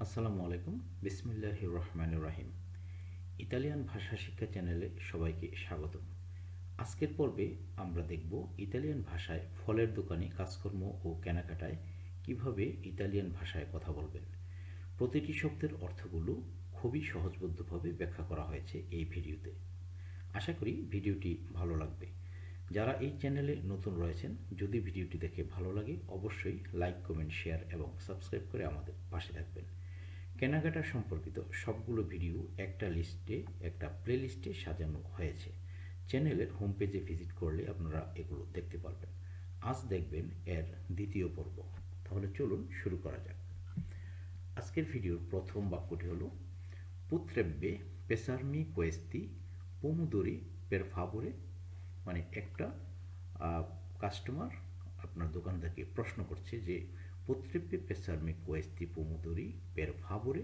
আসসালামু আলাইকুম। বিসমিল্লাহির রহমানির রহিম। ইতালিয়ান ভাষা শিক্ষা চ্যানেলে সবাইকে স্বাগতম। আজকের পর্বে আমরা দেখব ইতালিয়ান ভাষায় ফলের দোকানে কাজকর্ম ও কেনাকাটায় কিভাবে ইতালিয়ান ভাষায় কথা বলবেন। প্রতিটি শব্দের অর্থগুলো খুবই সহজবোধ্যভাবে ব্যাখ্যা করা হয়েছে এই ভিডিওতে। আশা করি ভিডিওটি ভালো লাগবে। যারা এই চ্যানেলে নতুন রয়েছেন, যদি ভিডিওটি দেখে ভালো লাগে অবশ্যই লাইক, কমেন্ট, শেয়ার এবং সাবস্ক্রাইব করে আমাদের পাশে থাকবেন। কেনাকাটা সম্পর্কিত সবগুলো ভিডিও একটা প্লেলিস্টে সাজানো হয়েছে। চ্যানেলের হোম পেজে ভিজিট করলে আপনারা এগুলো দেখতে পারবেন। আজ দেখবেন এর দ্বিতীয় পর্ব। তাহলে চলুন শুরু করা যাক। আজকের ভিডিওর প্রথম বাক্যটি হলো পুত্রেব্বে পেসারমি কোয়েস্তি পোমোদোরি পের ফাভোরে। মানে একটা কাস্টমার আপনার দোকানদারকে প্রশ্ন করছে যে পোত্রেব্বে পেসারমি কোয়েস্তি পোমোদোরি পের ফাভোরে,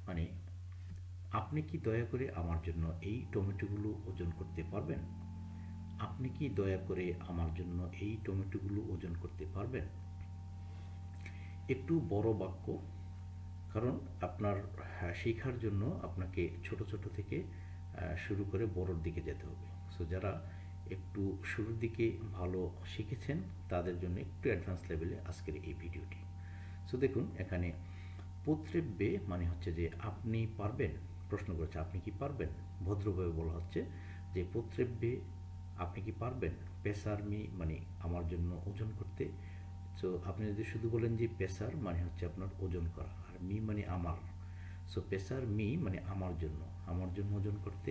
মানে আপনি কি দয়া করে আমার জন্য এই টমেটোগুলো ওজন করতে পারবেন? আপনি কি দয়া করে আমার জন্য এই টমেটোগুলো ওজন করতে পারবেন? একটু বড় বাক্য, কারণ আপনার শেখার জন্য আপনাকে ছোট ছোট থেকে শুরু করে বড়র দিকে যেতে হবে। সো যারা একটু শুরুর দিকে ভালো শিখেছেন তাদের জন্য একটু অ্যাডভান্স লেভেলে আজকের এই ভিডিওটি। সো দেখুন, এখানে পোত্রেব্বে মানে হচ্ছে যে আপনি পারবেন, প্রশ্ন করেছে আপনি কি পারবেন। ভদ্রভাবে বলা হচ্ছে যে পোত্রেব্বে আপনি কি পারবেন, পেসারমি মানে আমার জন্য ওজন করতে। সো আপনি যদি শুধু বলেন যে পেসার মানে হচ্ছে আপনার ওজন করা, আর মি মানে আমার। সো পেসার মি মানে আমার জন্য ওজন করতে,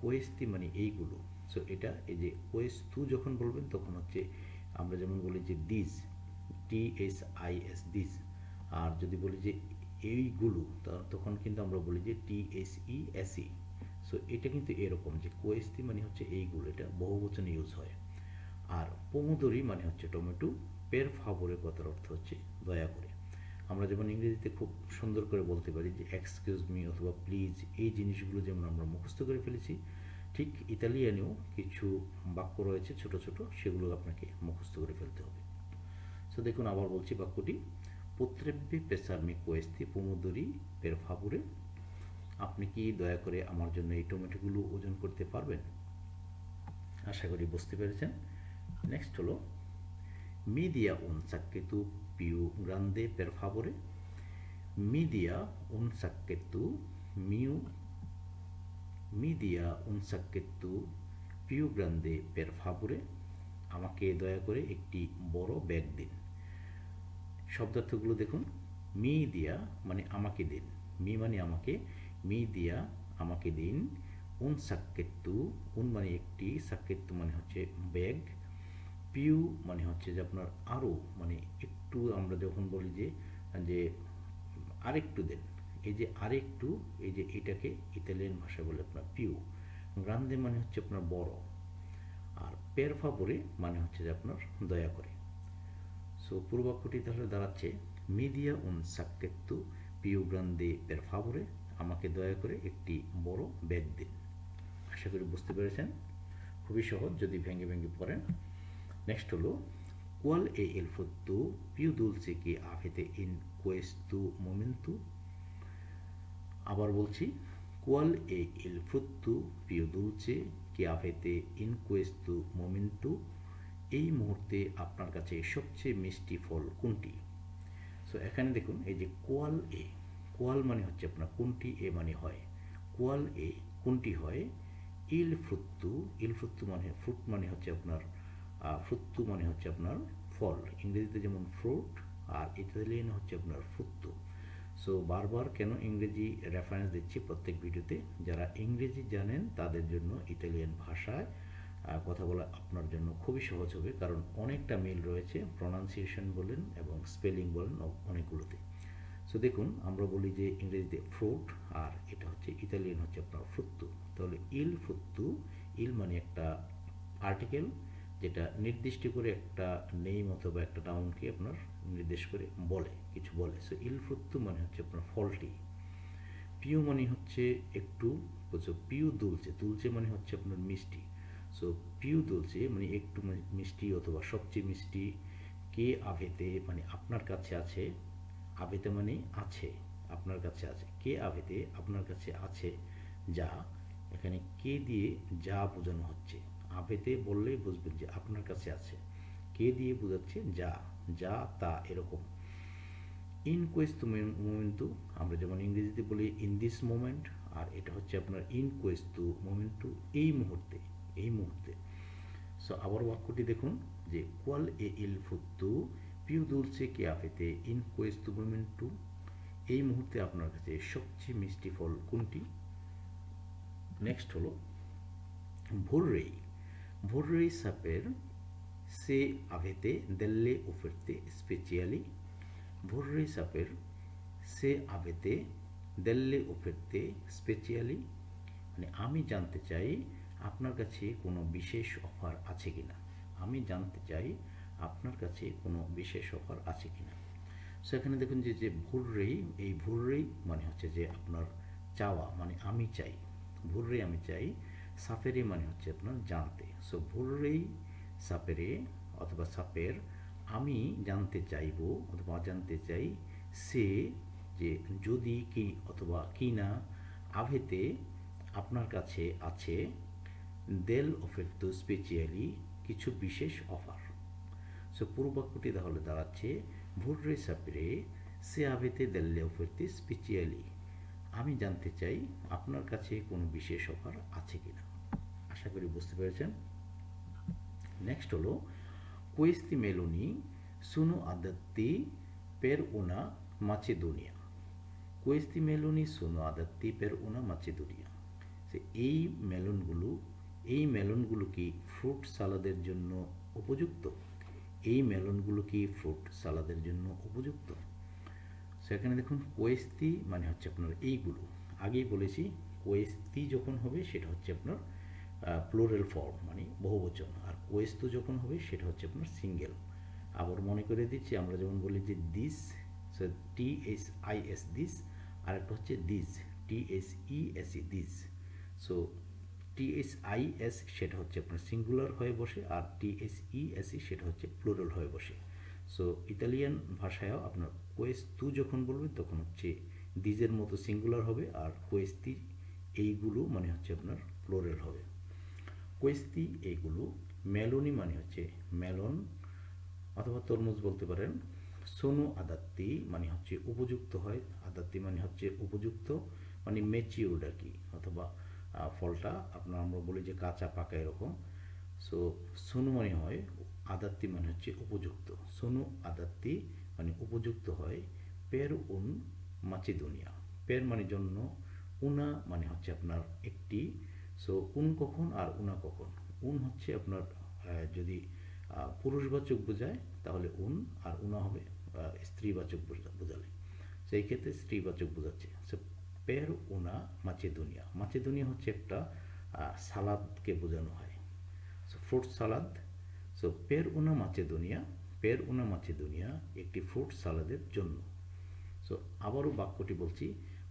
কোয়েস্তি মানে এইগুলো। সো এটা এই যে কোয়েস্তু যখন বলবেন তখন হচ্ছে আমরা যেমন বলি যে দিস, TSIS দিস। আর যদি বলি যে এইগুলো তখন কিন্তু আমরা বলি যে TSESE। সো এটা কিন্তু এরকম যে কোয়েস্তি মানে হচ্ছে এইগুলো, এটা বহুবচনে ইউজ হয়। আর পোমোদরি মানে হচ্ছে টমেটো। পের ফাভোরে কথার অর্থ হচ্ছে দয়া করে। আমরা যেমন ইংরেজিতে খুব সুন্দর করে বলতে পারি যে এক্সকিউজ মি অথবা প্লিজ, এই জিনিসগুলো যেমন আমরা মুখস্থ করে ফেলেছি, ঠিক ইতালিয়ানেও কিছু বাক্য রয়েছে ছোট ছোট, সেগুলো আপনাকে মুখস্থ করে ফেলতে হবে। সো দেখুন, আবার বলছি বাক্যটি, পোত্রেব্বে পেসারমি কোয়েস্তি পোমোদরি পের ফাভোরে। আপনি কি দয়া করে আমার জন্য এই টমেটোগুলো ওজন করতে পারবেন? আশা করি বুঝতে পেরেছেন। নেক্সট হলো mi dia un sacchetto più grande per favore. Mi dia un sacchetto mio mi dia un sacchetto più grande per favore. আমাকে দয়া করে একটি বড় ব্যাগ দিন। শব্দার্থগুলো দেখুন, মি দিয়া মানে আমাকে দিন, মি মানে আমাকে, মি দিয়া আমাকে দিন, উন সাক্কেত্তু, উন মানে একটি, সাক্কেত্তু মানে হচ্ছে ব্যাগ, পিউ মানে হচ্ছে যে আপনার আরও, মানে একটু আমরা যখন বলি যে যে আরেকটু দেন, এই যে আরেকটু, এই যে এটাকে ইতালিয়ান ভাষায় বলে আপনার পিউ। গ্রান্দে মানে হচ্ছে আপনার বড়, আর পের ফাভোরে মানে হচ্ছে যে আপনার দয়া করে। সো পূর্বাক্ষরটি তাহলে দাঁড়াচ্ছে মিডিয়া উন সাক্কেত্তু পিউ গ্রান্দে পের ফাভোরে। আমাকে দয়া করে একটি বড় ব্যাগ দিন। আশা করি বুঝতে পেরেছেন। খুবই সহজ যদি ভেঙে ভেঙে পড়েন। নেক্সট হলো qual è il frutto più dolce che avete in questo momento? আবার বলছি, qual è il frutto più dolce che avete in questo momento? এই মুহূর্তে আপনার কাছে সবচেয়ে মিষ্টি ফল কোনটি? সো এখানে দেখুন এই যে কোয়াল এ, কোয়াল মানে হচ্ছে আপনার কোনটি, এ মানে হয়, কোয়াল এ কোনটি হয়, ইল ফ্রুত্তু মানে ফ্রুট মানে হচ্ছে আপনার ফ্রুত্তু মানে হচ্ছে আপনার ফল। ইংরেজিতে যেমন ফ্রুট, আর ইতালিয়ান হচ্ছে আপনার ফ্রুত্তু। সো বারবার কেন ইংরেজি রেফারেন্স দিচ্ছি প্রত্যেক ভিডিওতে, যারা ইংরেজি জানেন তাদের জন্য ইতালিয়ান ভাষায় কথা বলা আপনার জন্য খুবই সহজ হবে, কারণ অনেকটা মিল রয়েছে প্রনাউন্সিয়েশন বলেন এবং স্পেলিং বলেন অনেকগুলোতে। সো দেখুন, আমরা বলি যে ইংরেজিতে ফ্রুট, আর এটা হচ্ছে ইতালিয়ান হচ্ছে আপনার ফ্রুত্তু। তাহলে ইল ফ্রুত্তু, ইল মানে একটা আর্টিকেল যেটা নির্দিষ্ট করে একটা নেম অথবা একটা নাউনকে আপনার নির্দেশ করে বলে, কিছু বলে। সো ইল ফ্রুত্তু মানে হচ্ছে আপনার ফলটি। পিউ মানে হচ্ছে একটু, বুঝছো, পিউ দুলছে, দুলছে মানে হচ্ছে আপনার মিষ্টি। সো পিউ দুলছে মানে একটু মিষ্টি অথবা সবচেয়ে মিষ্টি। কে আভেতে মানে আপনার কাছে আছে, আভেতে মানে আছে, আপনার কাছে আছে, কে আভেতে আপনার কাছে আছে যা, এখানে কে দিয়ে যা বোঝানো হচ্ছে। আভেতে বললেই বুঝবেন যে আপনার কাছে আছে, কে দিয়ে বোঝাচ্ছে যা, যা তা এরকম। ইন কোয়েস্তু মোমেন্টু, আমরা যেমন ইংরেজিতে বলি ইন দিস মোমেন্ট, আর এটা হচ্ছে আপনার ইন কোয়েস্তু মোমেন্টু, এই মুহূর্তে, এই মুহূর্তে। সো আবার বাক্যটি দেখুন যে কোয়াল এ ইল ফুত্তু পিউ দুলসে কে আফেতে ইন কোয়েস্তু মোমেন্টু, এই মুহূর্তে আপনার কাছে সবচেয়ে মিষ্টি ফল কোনটি। নেক্সট হলো ভোররেই, ভোররেই সাপের সে আভেতে দেল্লে ওফেরতে স্পেচিয়ালি, vorrei saper se avete delle offerte speciali, মানে আমি জানতে চাই আপনার কাছে কোনো বিশেষ অফার আছে কিনা, আমি জানতে চাই আপনার কাছে কোনো বিশেষ অফার আছে কিনা। সো এখানে দেখুন যে যে ভুররেই, এই ভুররেই মানে হচ্ছে যে আপনার চাওয়া, মানে আমি চাই, ভুররেই আমি চাই, সাফেরে মানে হচ্ছে আপনার জানতে। সো ভুররেই সাপেরে অথবা সাপের আমি জানতে চাইব অথবা জানতে চাই, সে যে যদি কি অথবা কি না, আভেতে আপনার কাছে আছে, দেল অফেরতো স্পেচিয়ালি কিছু বিশেষ অফার। সো পুরো বাক্যটি তাহলে দাঁড়াচ্ছে ভোররে সাপেরে সে আভেতে দেল্লে অফেরতে স্পেচিয়ালি, আমি জানতে চাই আপনার কাছে কোনো বিশেষ অফার আছে কিনা। আশা করি বুঝতে পেরেছেন। নেক্সট হলো questi meloni sono adatti per una Macedonia, questi meloni sono adatti per una Macedonia, এই মেলনগুলো, এই মেলনগুলো কি ফ্রুট সালাদের জন্য উপযুক্ত, এই মেলনগুলো কি ফ্রুট সালাদের জন্য উপযুক্ত। সেখানে দেখুন কোয়েস্তি মানে হচ্ছে আপনার এইগুলো, আগেই বলেছি কোয়েস্তি যখন হবে সেটা হচ্ছে আপনার প্লুরাল ফর্ম মানে বহুবচন, আর কোয়েস্তু যখন হবে সেটা হচ্ছে আপনার সিঙ্গেল। আবার মনে করে দিচ্ছি, আমরা যেমন বলি যে দিস, সো TSIS দিস, আর একটা হচ্ছে this TSESE this. So TSIS সেটা হচ্ছে আপনার সিঙ্গুলার হয়ে বসে, আর TSESE সেটা হচ্ছে প্লুরাল হয়ে বসে। সো ইতালিয়ান ভাষায়ও আপনার কোয়েস্তু যখন বলবেন তখন হচ্ছে দিজের মতো সিঙ্গুলার হবে, আর কোয়েস্তি এইগুলো মানে হচ্ছে আপনার প্লুরাল হবে। কোয়েস্তি এইগুলো, মেলনি মানে হচ্ছে মেলন অথবা তরমুজ বলতে পারেন। সোনু আদাত্তি মানে হচ্ছে উপযুক্ত হয়, আদাত্তি মানে হচ্ছে উপযুক্ত, মানে ম্যাচিউরড আর কি, অথবা ফলটা আপনার আমরা বলি যে কাঁচা পাকা এরকম। সো সোনু মানে হয়, আদাত্তি মানে হচ্ছে উপযুক্ত, সোনু আদাত্তি মানে উপযুক্ত হয়, পের উন মাচেদোনিয়া, পের মানে জন্য, উনা মানে হচ্ছে আপনার একটি। সো উন কখন আর উনা কখন, উন হচ্ছে আপনার যদি পুরুষবাচক বোঝায় তাহলে উন, আর উনা হবে স্ত্রীবাচক বোঝালে, সেই ক্ষেত্রে স্ত্রীবাচক বোঝাচ্ছে। সো পের উনা মাচেদোনিয়া, মাচেদোনিয়া হচ্ছে একটা সালাদকে বোঝানো হয়, সো ফ্রুট সালাদ। সো পের উনা মাচেদোনিয়া, পের উনা মাচেদোনিয়া একটি ফ্রুট সালাদের জন্য। সো আবারও বাক্যটি বলছি,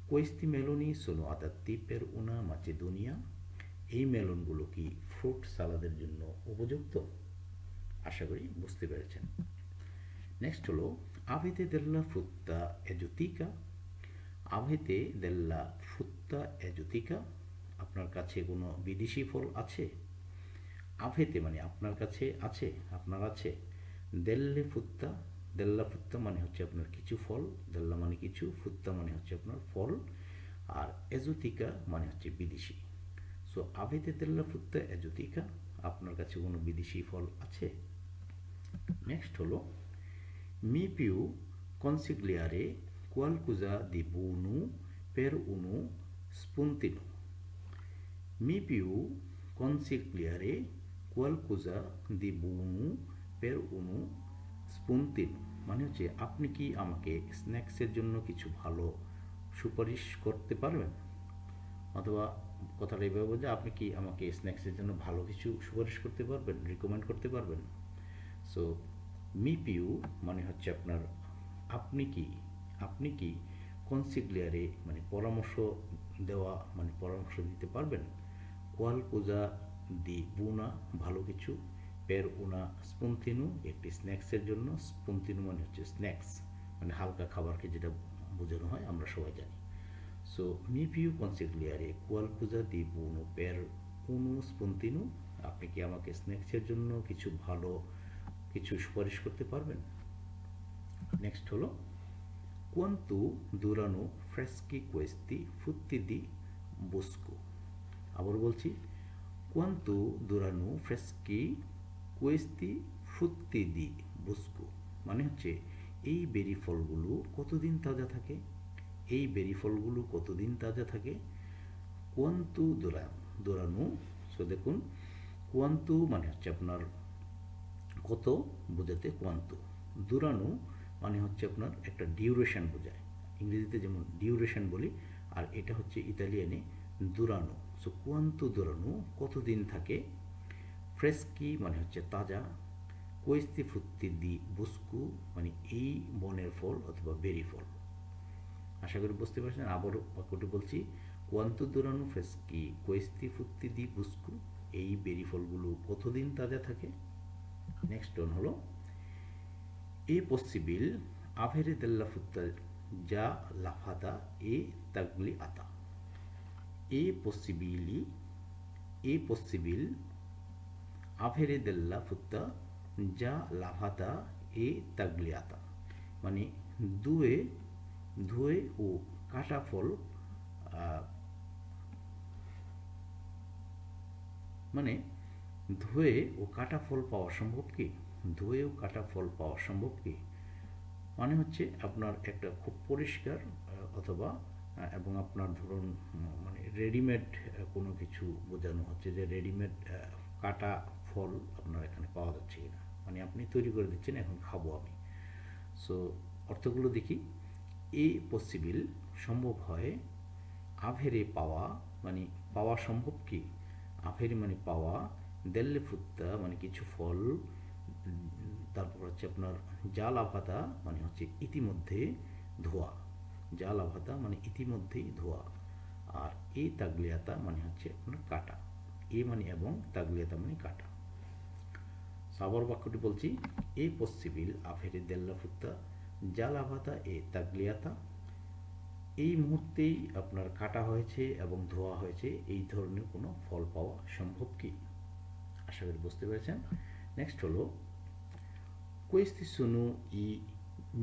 কোয়েস্তি মেলনি সোনো আদাত্তি পের উনা মাচেদোনিয়া, এই মেলনগুলো কি ফ্রুট সালাদের জন্য উপযুক্ত। আশা করি বুঝতে পেরেছেন। নেক্সট হলো আভেতে দেল্লা ফ্রুত্তা এজোতিকা, আভেতে দেল্লা ফ্রুত্তা এজোতিকা, আপনার কাছে কোনো বিদেশি ফল আছে। আভেতে মানে আপনার কাছে আছে, আপনার আছে। দেল্লে ফুত্তা, দেল্লা ফুত্তা মানে হচ্ছে আপনার কিছু ফল, দেল্লা মানে কিছু, ফুত্তা মানে হচ্ছে আপনার ফল, আর এজোতিকা মানে হচ্ছে বিদেশি। সো আভেতে দেল্লা ফুত্তা এজোতিকা, আপনার কাছে কোনো বিদেশি ফল আছে। নেক্সট হলো মি পিউ কনসিগ্লিয়ারে qualcosa di buono per uno spuntino, mi più consigliare qualcosa di buono per uno spuntino, মানে হচ্ছে আপনি কি আমাকে স্ন্যাক্সের জন্য কিছু ভালো সুপারিশ করতে পারবেন, অথবা কথাটা এইভাবে বলছে আপনি কি আমাকে স্ন্যাক্সের জন্য ভালো কিছু সুপারিশ করতে পারবেন, রিকমেন্ড করতে পারবেন। সো মি পিউ মানে হচ্ছে আপনার আপনি কি, আপনি কি কনসিগ্লিয়ারে মানে পরামর্শ দেওয়া মানে পরামর্শ দিতে পারবেন, কোয়াল কোজা দি বুনা ভালো কিছু, পের উনা স্পন্তিনু একটি স্ন্যাক্সের জন্য, স্পন্তিনু মানে হচ্ছে স্ন্যাক্স মানে হালকা খাবারকে যেটা বোঝানো হয় আমরা সবাই জানি। সো মি পিউ কনসিgliare qualcosa di buono per uno spuntino, আপনি কি আমাকে স্ন্যাক্সের জন্য কিছু ভালো কিছু সুপারিশ করতে পারবেন? নেক্সট হলো quanto durano freschi questi frutti di bosco, আবার বলছি quanto durano freschi questi frutti di bosco, মানে হচ্ছে এই বেরি ফলগুলো কতদিন তাজা থাকে, এই বেরি ফলগুলো কতদিন তাজা থাকে। কোয়ান্তু দোরানো, সো দেখুন কোয়ান্তু মানে হচ্ছে আপনার কত বোঝাতে কোয়ান্তু, দুরানো মানে হচ্ছে আপনার একটা ডিউরেশন বোঝায়, ইংরেজিতে যেমন ডিউরেশন বলি, আর এটা হচ্ছে ইতালিয়ানে দুরানো। সো কোয়ান্তু দুরানো কতদিন থাকে, ফ্রেস্কি মানে হচ্ছে তাজা, কোয়েস্তি ফ্রুত্তি দি বুস্কু মানে এই বনের ফল অথবা বেরি ফল। আশা করি বুঝতে পারছেন। আবারও বাক্যটি বলছি, কোয়ান্তু দুরানো ফ্রেস্কি কোয়েস্তি ফ্রুত্তি দি বুস্কু, এই বেরি ফলগুলো কতদিন তাজা থাকে। নেক্সট ওয়ান হলো এ পসিবিল আভেরে দেল্লা ফুত্তা যা লাফাতা এ তাগলি আতা, এ পসিবিল আভেরে দেল্লা ফুত্তা যা লাফাতা এ তাগলি আতা, মানে ধুয়ে ধুয়ে ও কাটা ফল, মানে ধুয়ে ও কাটা ফল পাওয়া সম্ভব কি, ধুয়ে ও কাটা ফল পাওয়া সম্ভব কি, মানে হচ্ছে আপনার একটা খুব পরিষ্কার অথবা এবং আপনার ধরুন মানে রেডিমেড কোনো কিছু বোঝানো হচ্ছে যে রেডিমেড কাটা ফল আপনার এখানে পাওয়া যাচ্ছে কিনা, মানে আপনি তৈরি করে দিচ্ছেন এখন খাবো আমি। সো অর্থগুলো দেখি, এ পসিবল সম্ভব হয়, আভেরে পাওয়া মানে পাওয়া সম্ভব কি, আভেরে মানে পাওয়া, দেল্লে ফুত্তা মানে কিছু ফল, তারপর হচ্ছে আপনার জাল আভাতা মানে হচ্ছে ইতিমধ্যে ধোয়া, জাল আভাতা মানে ইতিমধ্যেই ধোয়া, আর এই তাগলিয়াতা মানে হচ্ছে আপনার কাটা, এ মানে এবং তাগলিয়াতা মানে কাটা। আবার বাক্যটি বলছি, এ পসিবিল আফেরে দেল্লা ফুত্তা জাল আভাতা এ তাগলিয়াতা, এই মুহূর্তেই আপনার কাটা হয়েছে এবং ধোয়া হয়েছে এই ধরনের কোনো ফল পাওয়া সম্ভব কি। আশা করি বুঝতে পেরেছেন। নেক্সট হলো questi sono i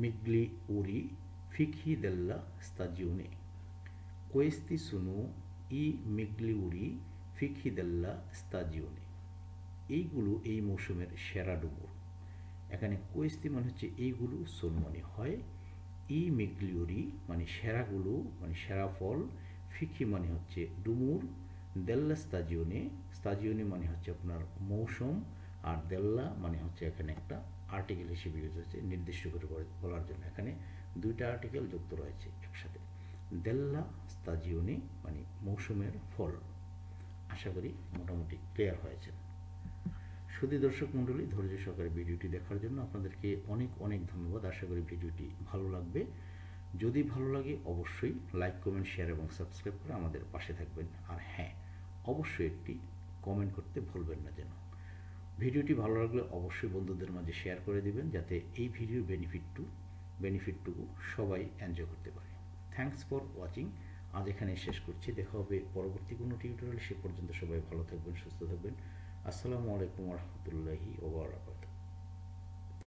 migliori fichi della stagione, questi sono i migliori fichi della stagione, এইগুলো এই মৌসুমের সেরা ডুমুর। এখানে কোয়েস্তি মানে হচ্ছে এইগুলো, সোন মানে হয়, ই মিগলিওরি মানে সেরাগুলো মানে সেরা ফল, ফিকি মানে হচ্ছে ডুমুর, দেল্লা স্তাজিওনে, স্তাজিওনে মানে হচ্ছে আপনার মৌসুম, আর দেল্লা মানে হচ্ছে এখানে একটা আর্টিকেল হিসেবে ইউজ হচ্ছে নির্দিষ্ট করে বলার জন্য, এখানে দুইটা আর্টিকেল যুক্ত রয়েছে একসাথে, দেল্লা স্তাজিওনে মানে মৌসুমের ফল। আশা করি মোটামুটি ক্লিয়ার হয়েছে। শুধু দর্শক মণ্ডলী, ধৈর্য সহকারে ভিডিওটি দেখার জন্য আপনাদেরকে অনেক অনেক ধন্যবাদ। আশা করি ভিডিওটি ভালো লাগবে। যদি ভালো লাগে অবশ্যই লাইক, কমেন্ট, শেয়ার এবং সাবস্ক্রাইব করে আমাদের পাশে থাকবেন। আর হ্যাঁ, অবশ্যই একটি কমেন্ট করতে ভুলবেন না যেন। ভিডিওটি ভালো লাগলে অবশ্যই বন্ধুদের মাঝে শেয়ার করে দিবেন, যাতে এই ভিডিওর বেনিফিটটুকু সবাই এনজয় করতে পারে। Thanks for watching. আজ এখানে শেষ করছি, দেখা হবে পরবর্তী কোনো টিউটোরিয়াল। সে পর্যন্ত সবাই ভালো থাকবেন, সুস্থ থাকবেন। আসসালামু আলাইকুম ওয়া রাহমাতুল্লাহি ওয়া বারাকাতুহু।